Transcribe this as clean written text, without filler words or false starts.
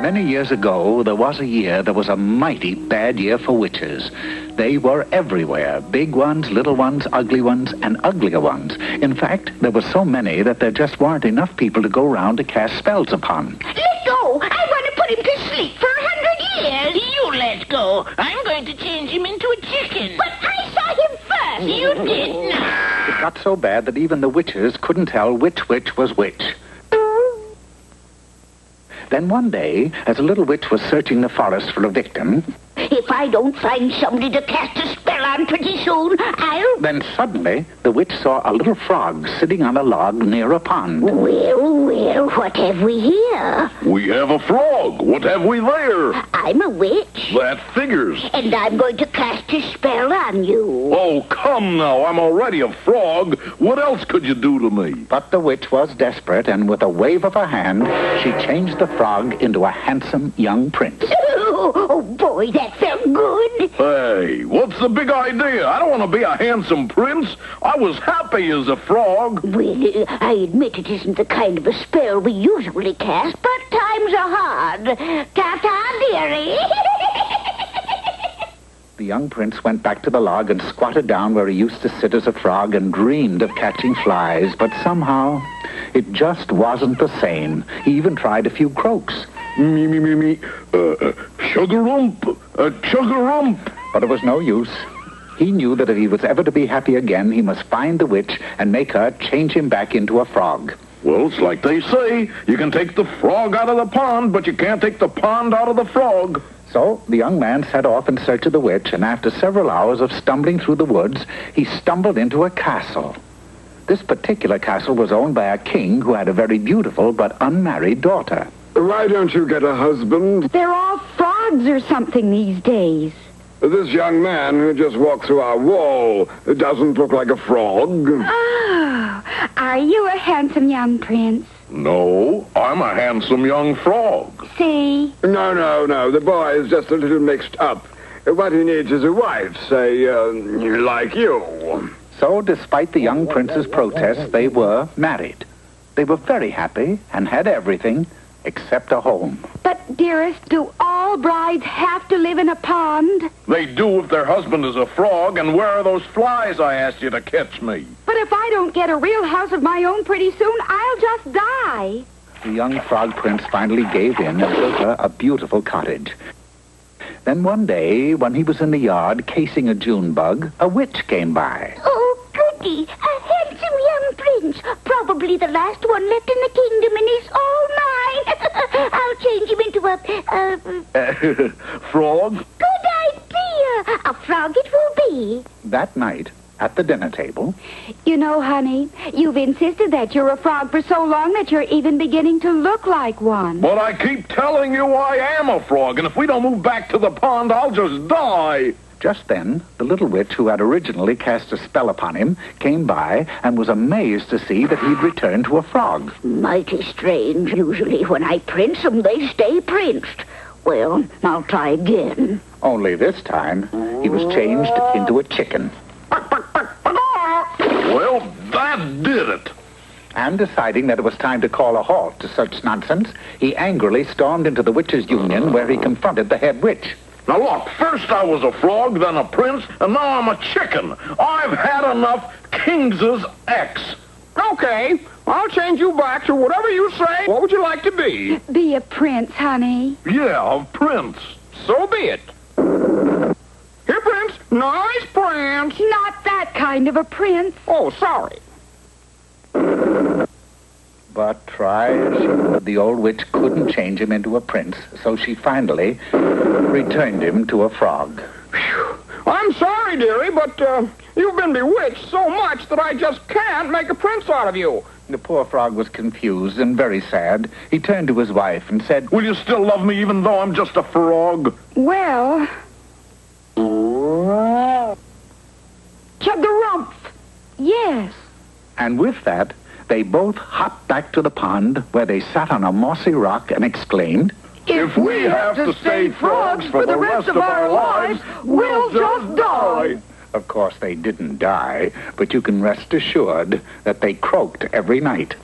Many years ago, there was a mighty bad year for witches. They were everywhere, big ones, little ones, ugly ones, and uglier ones. In fact, there were so many that there just weren't enough people to go round to cast spells upon. Let go! I want to put him to sleep for 100 years. You let go. I'm going to change him into a chicken. But I saw him first. You did not. It got so bad that even the witches couldn't tell which witch was which. Then one day, as a little witch was searching the forest for a victim... If I don't find somebody to cast a spell on pretty soon, I'll... Then suddenly, the witch saw a little frog sitting on a log near a pond. Well, what have we here? We have a frog. What have we there? I'm a witch. That figures. And I'm going to cast a spell on you. Oh, come now. I'm already a frog. What else could you do to me? But the witch was desperate, and with a wave of her hand, she changed the frog into a handsome young prince. Oh, boy, that felt good. Hey, what's the big idea? I don't want to be a handsome prince. I was happy as a frog. Well, I admit it isn't the kind of a spell we usually cast, but times are hard. Ta-ta, dearie. The young prince went back to the log and squatted down where he used to sit as a frog and dreamed of catching flies, but somehow it just wasn't the same. He even tried a few croaks. Me, chug-a-rump, chug-a-rump. But it was no use. He knew that if he was ever to be happy again, he must find the witch and make her change him back into a frog. Well, it's like they say, you can take the frog out of the pond, but you can't take the pond out of the frog. So the young man set off in search of the witch, and after several hours of stumbling through the woods, he stumbled into a castle. This particular castle was owned by a king who had a very beautiful but unmarried daughter. Why don't you get a husband? They're all frogs or something these days. This young man who just walked through our wall doesn't look like a frog. Oh, are you a handsome young prince? No, I'm a handsome young frog. See? No. The boy is just a little mixed up. What he needs is a wife, say, like you. So, despite the young prince's protests, they were married. They were very happy and had everything except a home. But, dearest, do all brides have to live in a pond? They do if their husband is a frog, and where are those flies I asked you to catch me? But if I don't get a real house of my own pretty soon, I'll just die. The young frog prince finally gave in and built her a beautiful cottage. Then one day, when he was in the yard casing a June bug, a witch came by. Oh, goody, a handsome young prince. Probably the last one left in the kingdom, and he's all mine. I'll change him into a frog? Good idea. A frog it will be. That night, at the dinner table... You know, honey, you've insisted that you're a frog for so long that you're even beginning to look like one. But I keep telling you I am a frog, and if we don't move back to the pond, I'll just die. Just then, the little witch who had originally cast a spell upon him came by and was amazed to see that he'd returned to a frog. Mighty strange. Usually when I prince them, they stay princed. Well, I'll try again. Only this time, he was changed into a chicken. Well, that did it. And deciding that it was time to call a halt to such nonsense, he angrily stormed into the witches' union where he confronted the head witch. Now look, first I was a frog, then a prince, and now I'm a chicken. I've had enough King's X. Okay, I'll change you back to whatever you say. What would you like to be? Be a prince, honey. Yeah, a prince. So be it. Here, Prince. Nice prince. Not that kind of a prince. Oh, sorry. But try as she would, the old witch couldn't change him into a prince, so she finally returned him to a frog. Whew. I'm sorry, dearie, but you've been bewitched so much that I just can't make a prince out of you. The poor frog was confused and very sad. He turned to his wife and said, Will you still love me even though I'm just a frog? Well... Chug-a-rumph. Yes. And with that, they both hopped back to the pond where they sat on a mossy rock and exclaimed, If we have to stay frogs for the rest of our lives, we'll just die. Of course, they didn't die, but you can rest assured that they croaked every night.